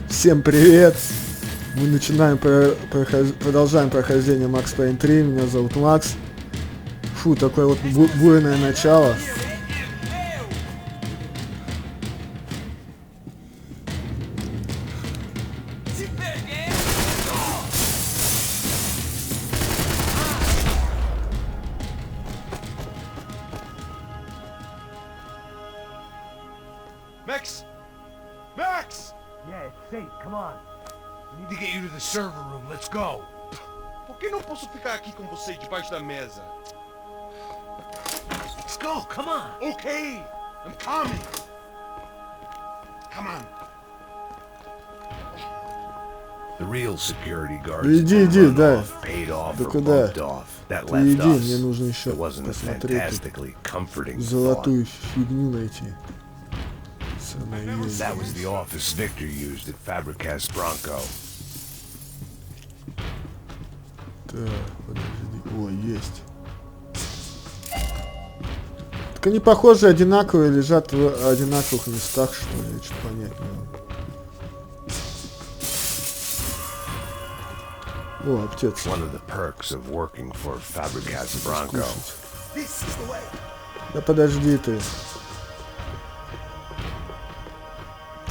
Всем привет! Мы начинаем продолжаем прохождение Макс Пейн 3. Меня зовут Макс. Фу, такое вот буйное начало. Max! Max! Yeah, it's safe. Come on. I need to get you to the server room. Let's go. Por que não posso ficar aqui com você debaixo da mesa? Let's go. Come on. Okay, I'm coming. Come on. The real security guards Иди, да. paid off Да or куда? bumped off. That Ты left иди, us. мне нужно еще It wasn't a посмотреть fantastically comforting thought. золотую фигню найти. That was the office Victor used at Fabricast Bronco. Так, подожди. О, есть. Так они, похоже, одинаковые, лежат в одинаковых местах, что ли, я что-то понять не могу. О, аптец. One of the perks of working for Fabricast Bronco. Да подожди ты.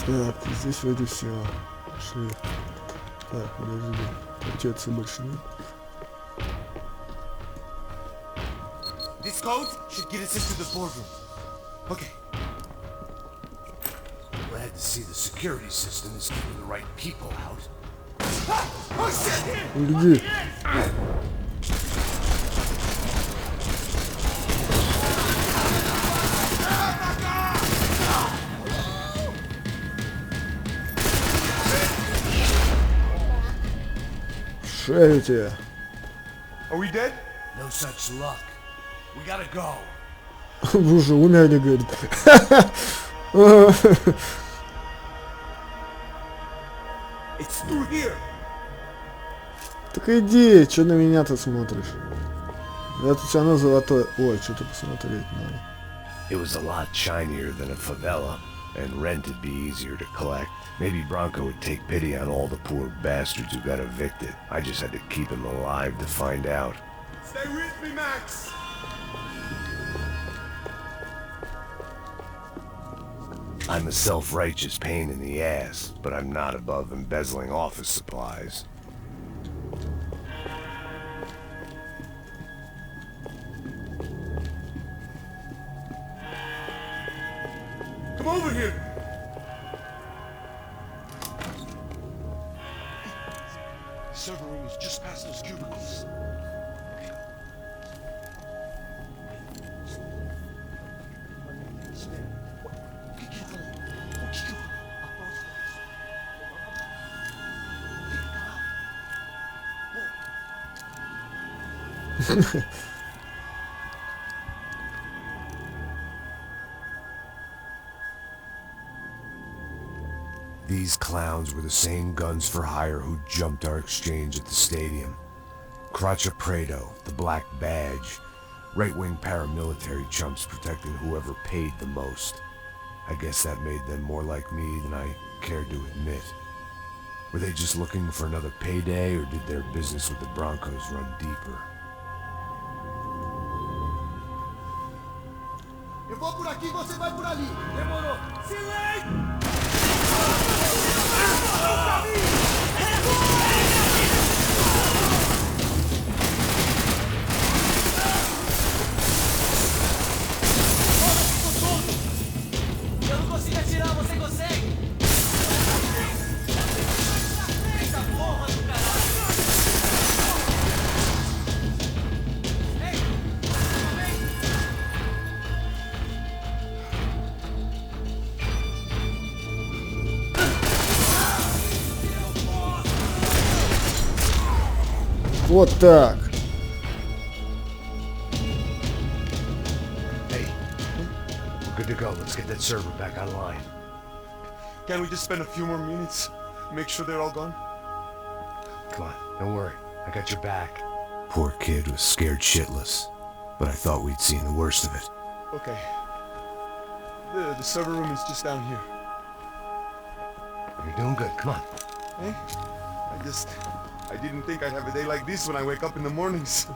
Так, здесь вроде все. Шли. Так, подожди. Аптецы больше нет. This code should get us into the boardroom. Okay. Glad to see the security system is keeping the right people out. Oh shit! Где? Шею тебе. Are we dead? No such luck. We gotta go. Вы уже умерли, говорит. It's through here. Так иди, что на меня-то смотришь? Я тут все равно золотой. Ой, что-то посмотреть надо. It was a lot shinier than a favela, and rent would be easier to collect. Maybe Bronco would take pity on all the poor bastards who got evicted. I just had to keep him alive to find out. Stay with me, Max. I'm a self-righteous pain in the ass, but I'm not above embezzling office supplies. Come over here. The server room is just past those cubicles. These clowns were the same guns for hire who jumped our exchange at the stadium. Crotcha Prado, the Black Badge, right-wing paramilitary chumps protecting whoever paid the most. I guess that made them more like me than I cared to admit. Were they just looking for another payday, or did their business with the Broncos run deeper? Eu vou por aqui, você vai por ali. Demorou. Silêncio! Eu não consigo atirar, você consegue? Essa porra do caralho! Ei! Вот так. Hey, we're good to go. Let's get that server back online. Can't we just spend a few more minutes? Make sure they're all gone? Come on, don't worry. I got your back. Poor kid was scared shitless, but I thought we'd seen the worst of it. Okay. The server room is just down here. You're doing good. Come on. Eh? I didn't think I'd have a day like this when I wake up in the mornings.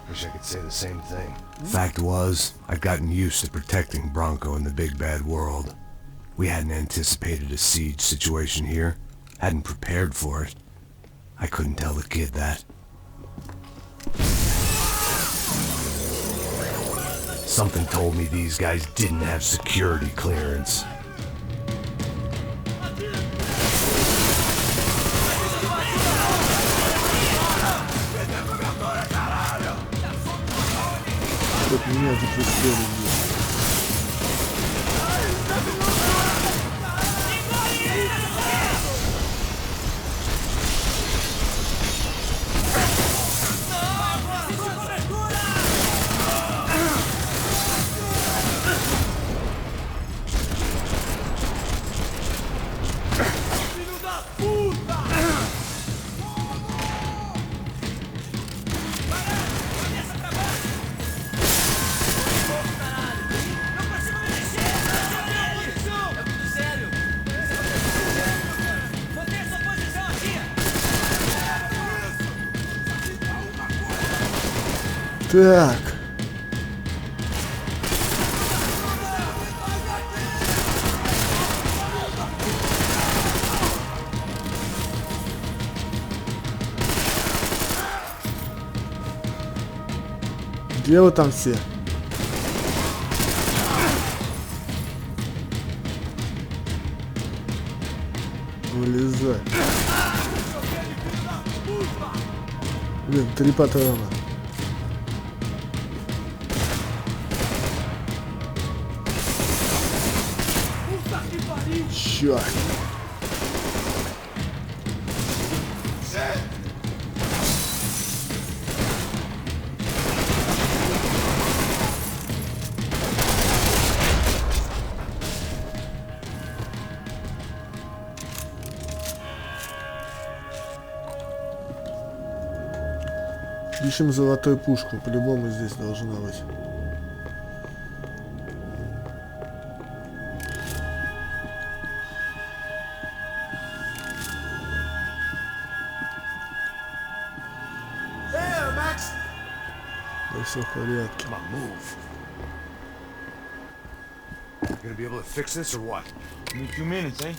Wish I could say the same thing. Fact was, I'd gotten used to protecting Bronco in the big bad world. We hadn't anticipated a siege situation here. Hadn't prepared for it. I couldn't tell the kid that. Something told me these guys didn't have security clearance. Тут меня же преследуют. Так. Где вы там все? Вылезай. Блин, 3 патрона. Чёрт. Ищем золотую пушку, по-любому здесь должна быть. Да все в порядке. You gonna be able to fix this or what? Give me a few minutes, eh?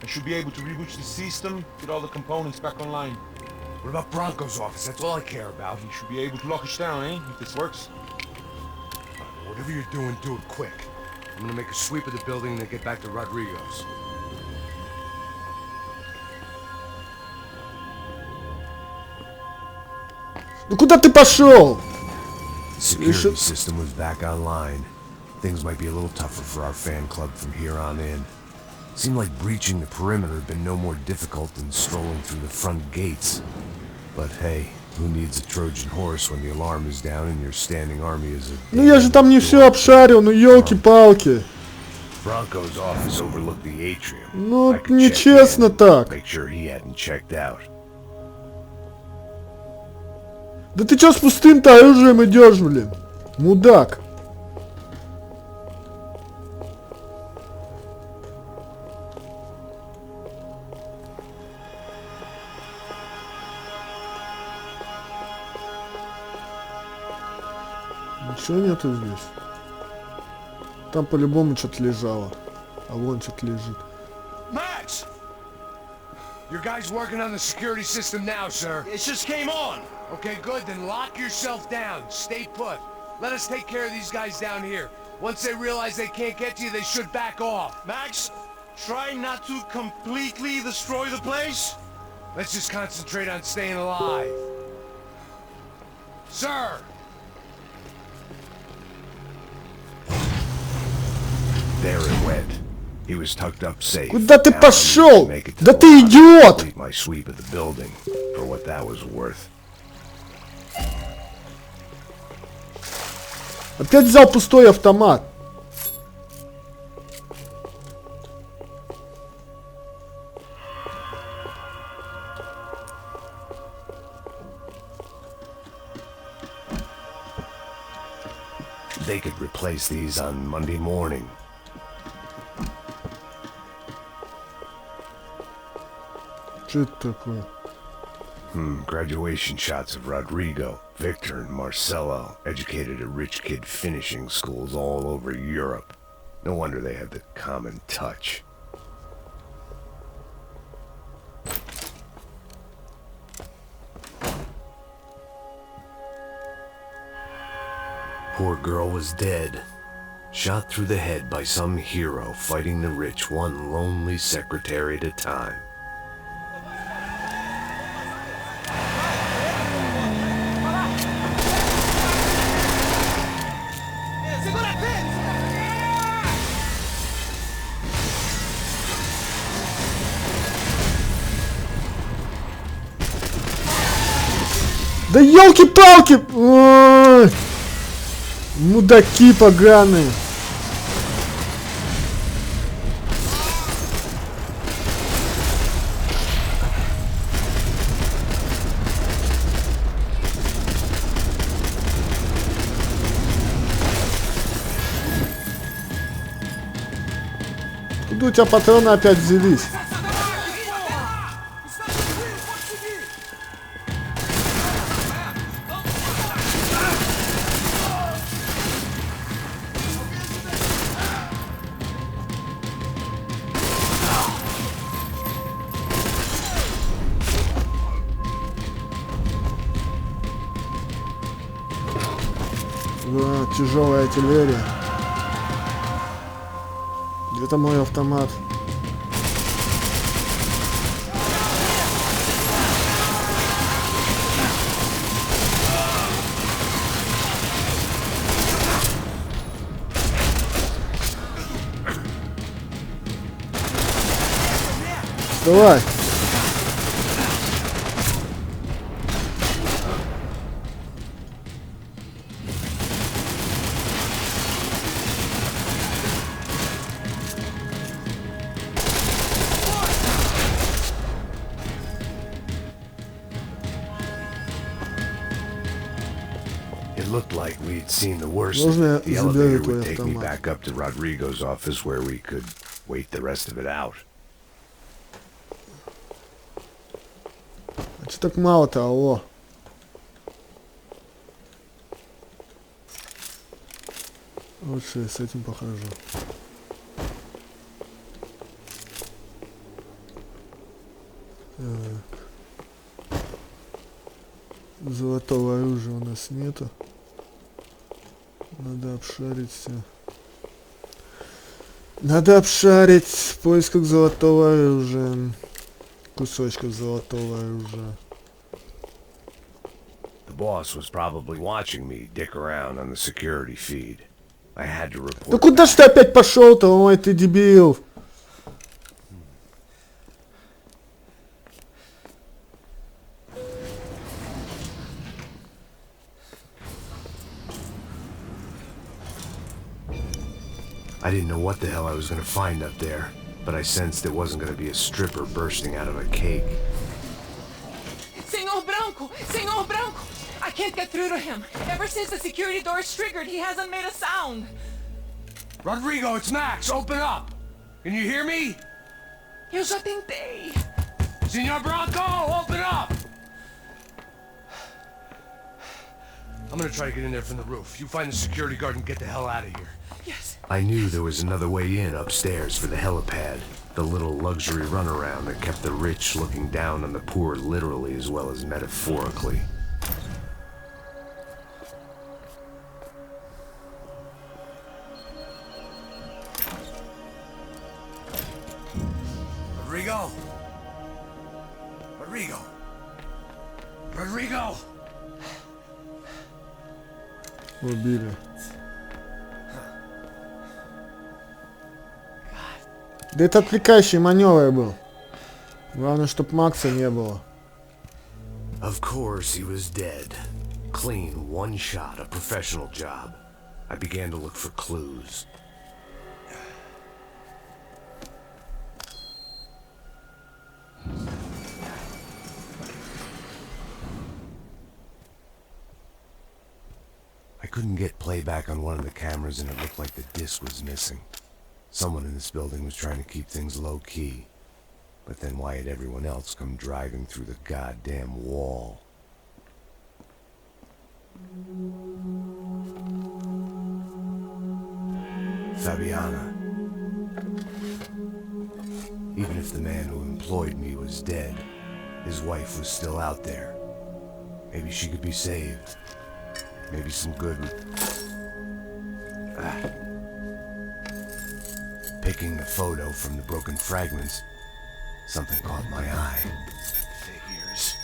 I should be able to reboot the system, get all the components back online. What about Bronco's office? That's all I care about. You should be able to lock us down, eh? If this works. Whatever you're doing, do it quick. I'm gonna make a sweep of the building and then get back to Rodrigo's. Ну куда ты пошел? The security system was back online. Things might be a little tougher for our fan club from here on in. Seemed like breaching the perimeter had been no more difficult than strolling through the front gates. But hey, who needs a Trojan horse when the alarm is down and your standing army is a... Ну я же там не все обшарил, ну елки-палки. Bronco's office overlooked the atrium. Ну I could нечестно check in, так. make sure he hadn't checked out. Да ты чё с пустым-то оружием идешь, блин? Мудак. Ничего нету здесь. Там по-любому что-то лежало. А вон что-то лежит. Max! Your guy's working on the security system now, sir. It just came on! Okay, good. Then lock yourself down. Stay put. Let us take care of these guys down here. Once they realize they can't get to you, they should back off. Max, try not to completely destroy the place. Let's just concentrate on staying alive. Sir! There it went. He was tucked up safe. Куда ты Now I need to пошел? make it to Да the ты lot and идиот! complete my sweep of the building, for what that was worth. Опять взял пустой автомат. They could replace these on Monday morning. Что это такое? Graduation shots of Rodrigo, Victor, and Marcelo, educated at rich kid finishing schools all over Europe. No wonder they have the common touch. Poor girl was dead. Shot through the head by some hero fighting the rich one lonely secretary at a time. Да елки-палки! Ой! Мудаки поганые! Откуда у тебя патроны опять взялись? Да, тяжелая артиллерия. Это мой автомат. Вставай! It looked like we'd seen the worst. Можно The я elevator заберу твой would take me автомат? back up to Rodrigo's office where we could wait the rest of it out. А что так мало-то, алло? Лучше я с этим похожу. Так. Золотого оружия у нас нету. Надо обшарить все. Надо обшарить в поисках золотого оружия. Кусочков золотого оружия. The boss was probably watching me dick around on the security feed. I had to report. Да куда ж ты опять пошел-то? Ой, ты дебил. I didn't know what the hell I was going to find up there, but I sensed it wasn't going to be a stripper bursting out of a cake. Senor Branco! Senor Branco! I can't get through to him. Ever since the security door is triggered, he hasn't made a sound. Rodrigo, it's Max. Open up. Can you hear me? Eu já tentei. Senor Branco, open up. I'm gonna try to get in there from the roof. You find the security guard and get the hell out of here. Yes. I knew there was another way in upstairs for the helipad, the little luxury runaround that kept the rich looking down on the poor literally as well as metaphorically. Rodrigo? Rodrigo? Rodrigo? Убили. Да это отвлекающий маневр был. Главное, чтоб Макса не было. Of course he was dead. Clean, one shot, a professional job. I began to look for clues. I couldn't get playback on one of the cameras and it looked like the disc was missing. Someone in this building was trying to keep things low-key. But then why had everyone else come driving through the goddamn wall? Fabiana. Even if the man who employed me was dead, his wife was still out there. Maybe she could be saved. Maybe some good... Picking the photo from the broken fragments, something caught my eye. Figures.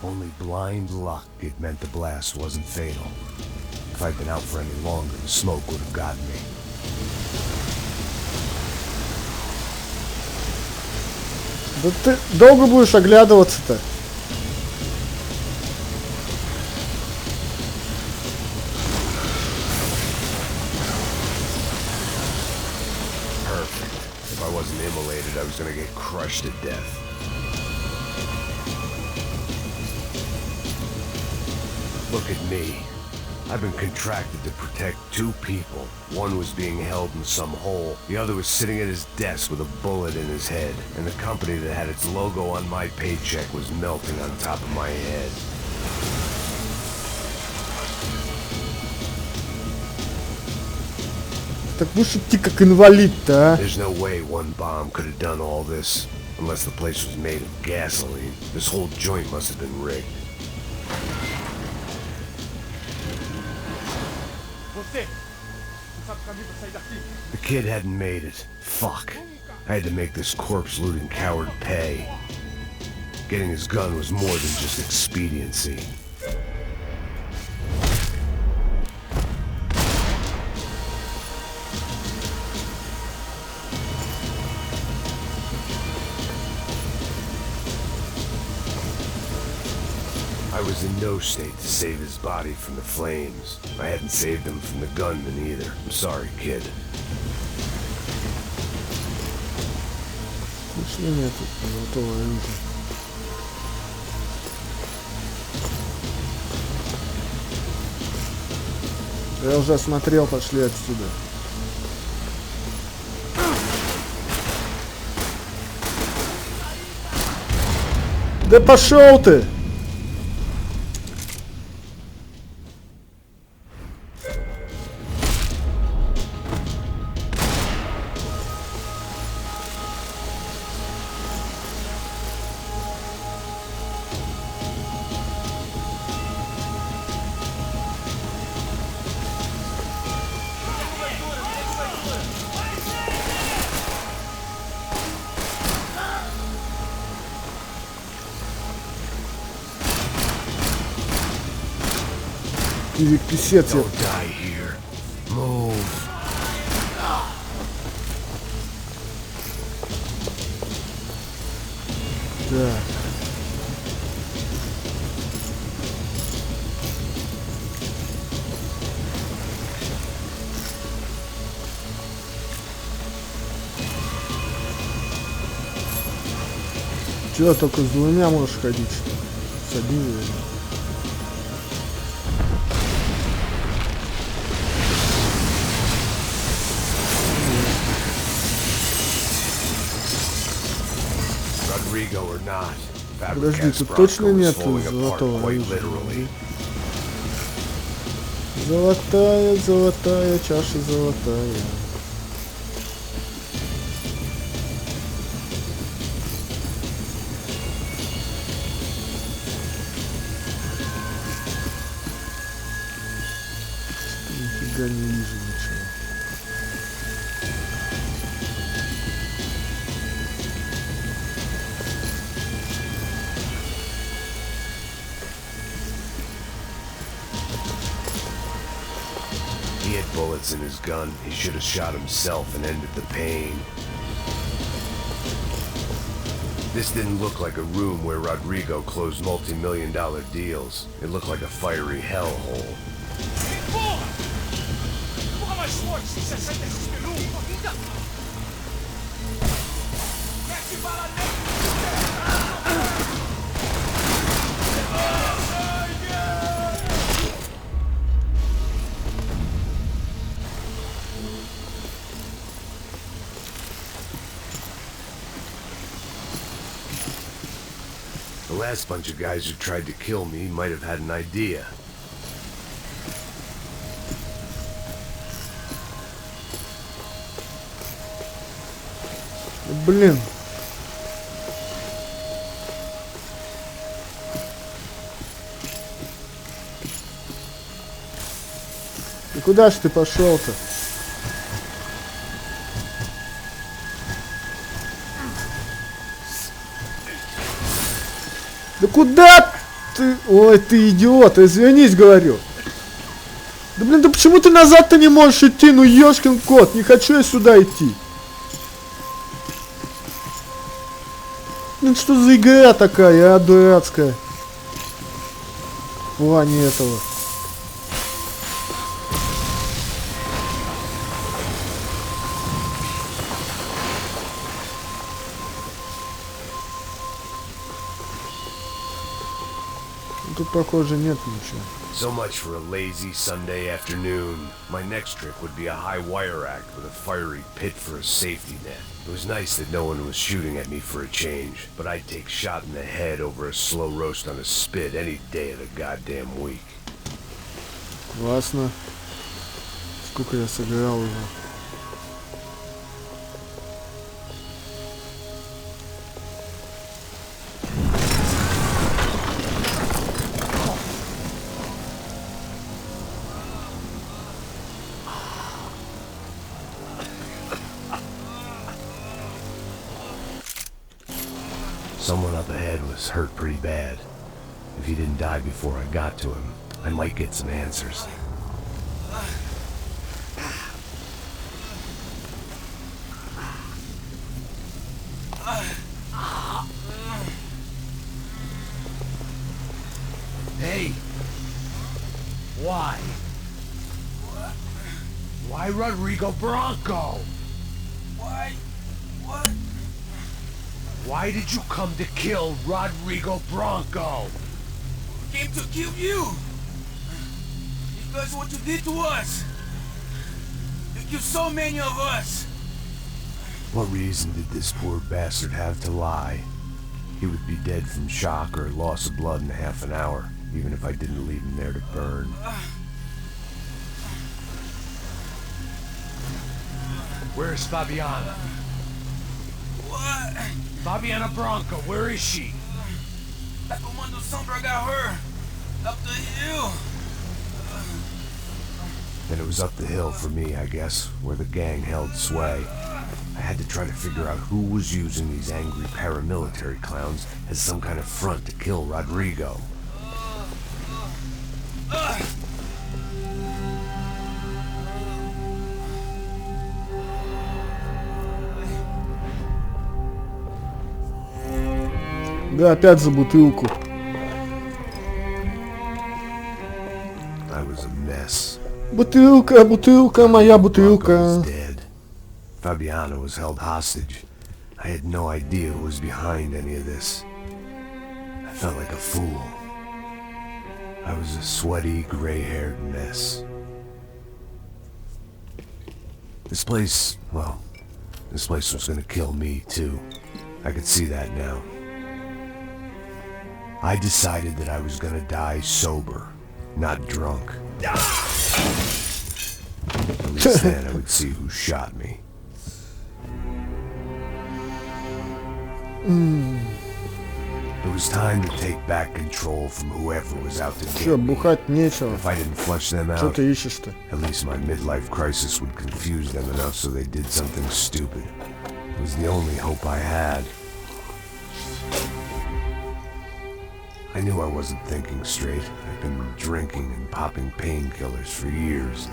Only blind luck it meant the blast wasn't fatal. If I'd been out for any longer, the smoke would have gotten me. Да ты долго будешь оглядываться-то? Perfect. If I wasn't immolated, I was gonna get crushed to death. Look at me. I've been contracted to protect two people. One was being held in some hole. The other was sitting at his desk with a bullet in his head. And the company that had its logo on my paycheck was melting on top of my head. Так будешь идти как инвалид-то, а? There's no way one bomb could have done all this. Unless the place was made of gasoline. This whole joint must have been rigged. The kid hadn't made it. Fuck. I had to make this corpse-looting coward pay. Getting his gun was more than just expediency. I was in no state to save his body from the flames. I hadn't saved him from the gunman either. I'm sorry, kid. Точно нет золотого оружия. Я уже смотрел, пошли отсюда. Да пошел ты! Или писец я. Don't die here. Move. Да. Чё, только с двумя можешь ходить, что ли? С одним. Подожди, тут точно нет золотого оружия? Золотая, золотая, чаша золотая. Нифига не вижу ничего. He had bullets in his gun. He should have shot himself and ended the pain. This didn't look like a room where Rodrigo closed multi-million-dollar deals. It looked like a fiery hellhole. The last bunch of guys who tried to kill me might have had an idea. Блин. И куда ж ты пошел-то? Да куда ты? Ой, ты идиот, извинись, говорю. Да блин, да почему ты назад-то не можешь идти? Ну ёшкин кот, не хочу я сюда идти. Ну что за игра такая, дурацкая? В плане этого. Тут, похоже, нет ничего. So much for a lazy Sunday afternoon. My next trick would be a high wire act with a fiery pit for a safety net. It was nice that no one was shooting at me for a change, but I'd take shot in the head over a slow roast on a spit any day of the goddamn week. Классно. Сколько я сыграл его. Someone up ahead was hurt pretty bad. If he didn't die before I got to him, I might get some answers. Hey! Why? Why Rodrigo Bronco? Why? What? Why did you come to kill Rodrigo Bronco? Came to kill you! Because what you did to us! You killed so many of us! What reason did this poor bastard have to lie? He would be dead from shock or loss of blood in half an hour, even if I didn't leave him there to burn. Where's Fabiana? What? Fabiana Bronco, where is she? That Comando Sombra got her! Up the hill! Then it was up the hill for me, I guess, where the gang held sway. I had to try to figure out who was using these angry paramilitary clowns as some kind of front to kill Rodrigo. Да, опять за бутылку. I was a mess. Бутылка, бутылка, моя бутылка. Bronco was dead. Fabiana was held hostage. I had no idea who was behind any of this. I felt like a fool. I was a sweaty, gray-haired mess. This place, well, this place was gonna kill me too. I could see that now. I decided that I was gonna die sober, not drunk. At least then I would see who shot me. It was time to take back control from whoever was out to Чё, get me. бухать нечего. If I didn't flush them Что out, ты ищешь-то? at least my midlife crisis would confuse them enough so they did something stupid. It was the only hope I had. I knew I wasn't thinking straight. I'd been drinking and popping painkillers for years.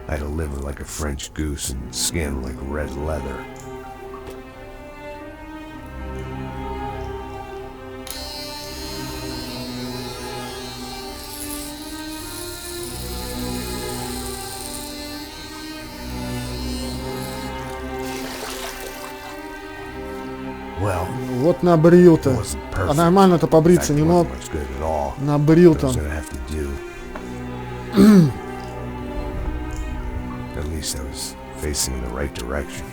I had a liver like a French goose and skin like red leather. Well, Вот набрил-то. it wasn't perfect. А нормально-то In fact, побриться не it мог. wasn't much good at all. Набрил But I was там. gonna have to do. At least I was facing in the right direction.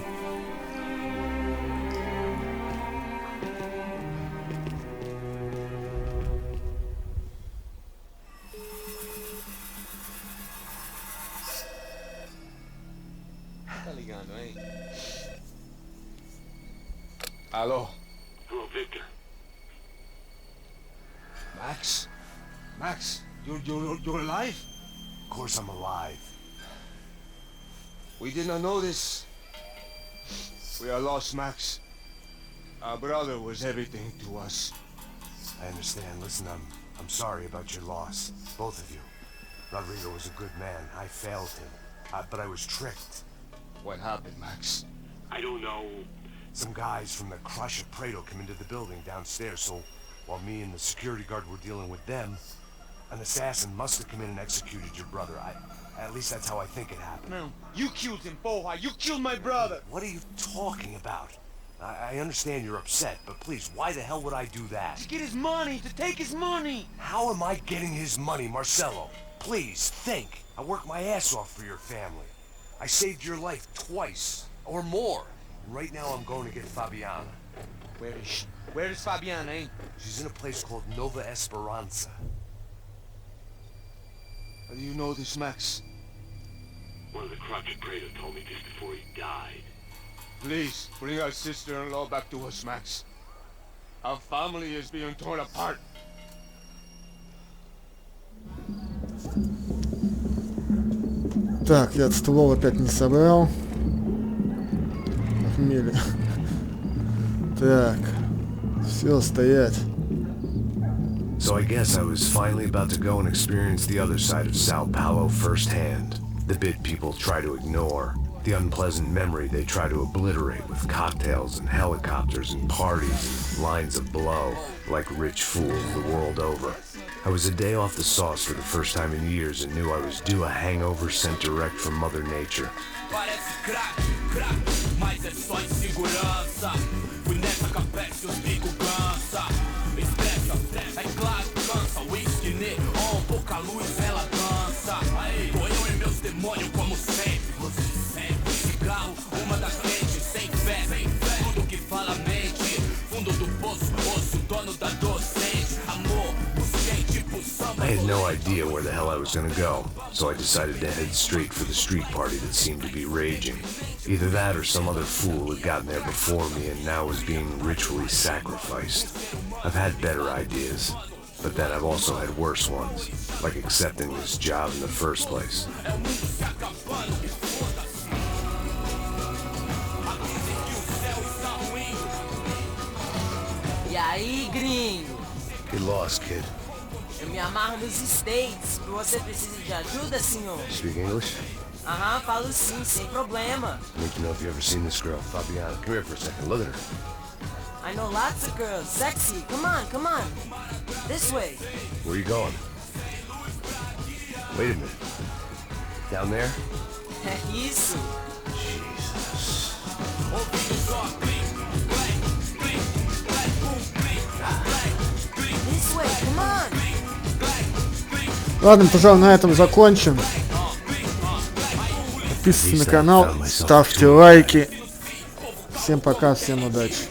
Hello. Hello, Victor. Max? Max, you're alive? Of course I'm alive. We did not know this. We are lost, Max. Our brother was everything to us. I understand. Listen, I'm sorry about your loss. Both of you. Rodrigo was a good man. I failed him. But I was tricked. What happened, Max? I don't know. Some guys from the Crusher Prado came into the building downstairs, so while me and the security guard were dealing with them, an assassin must have come in and executed your brother. At least that's how I think it happened. No, you killed him, Boha. You killed my brother. What are you talking about? I understand you're upset, but please, why the hell would I do that? To get his money, to take his money. How am I getting his money, Marcelo? Please, think. I worked my ass off for your family. I saved your life twice, or more. Right now I'm going to get Fabiana. Where is she? Where is Fabiana, eh? She's in a place called Nova Esperanza. How do you know this, Max? One of the Crotchet Prado told me just before he died. Please, bring our sister-in-law back to us, Max. Our family is being torn apart. Так, я ствол опять не собрал. Охмели. Так. Все, стоять. So I guess I was finally about to go and experience the other side of Сан-Пауло firsthand. The bit people try to ignore. The unpleasant memory they try to obliterate with cocktails and helicopters and parties and lines of blow, like rich fools the world over. I was a day off the sauce for the first time in years and knew I was due a hangover sent direct from Mother Nature. Parece crack, crack, mas é só insegurança. Fui nessa capete, os bico cansa. Estressa, é claro, cansa. Whisky neon, pouca luz, ela dança. Tô eu e meus demônios como sempre. Você sempre, cigarro, uma das frentes. Sem fé, tudo que fala mente. Fundo do poço, osso, dono da docente. Amor, busquei tipo samba. I had no idea where the hell I was gonna go, so I decided to head straight for the street party that seemed to be raging. Either that or some other fool had gotten there before me and now was being ritually sacrificed. I've had better ideas, but then I've also had worse ones, like accepting this job in the first place. E aí, gringo? Get lost, kid. Eu me amarro nos States. Você precisa de ajuda, senhor? Speak English? Aham, falo sim, sem problema. I need to know if you've ever seen this girl, Fabiana. Come here for a second. Look at her. I know lots of girls. Sexy. Come on, come on. This way. Where are you going? Wait a minute. Down there? É isso. Jesus. This way, come on. Ладно, пожалуй, на этом закончим. Подписывайтесь на канал, ставьте лайки. Всем пока, всем удачи.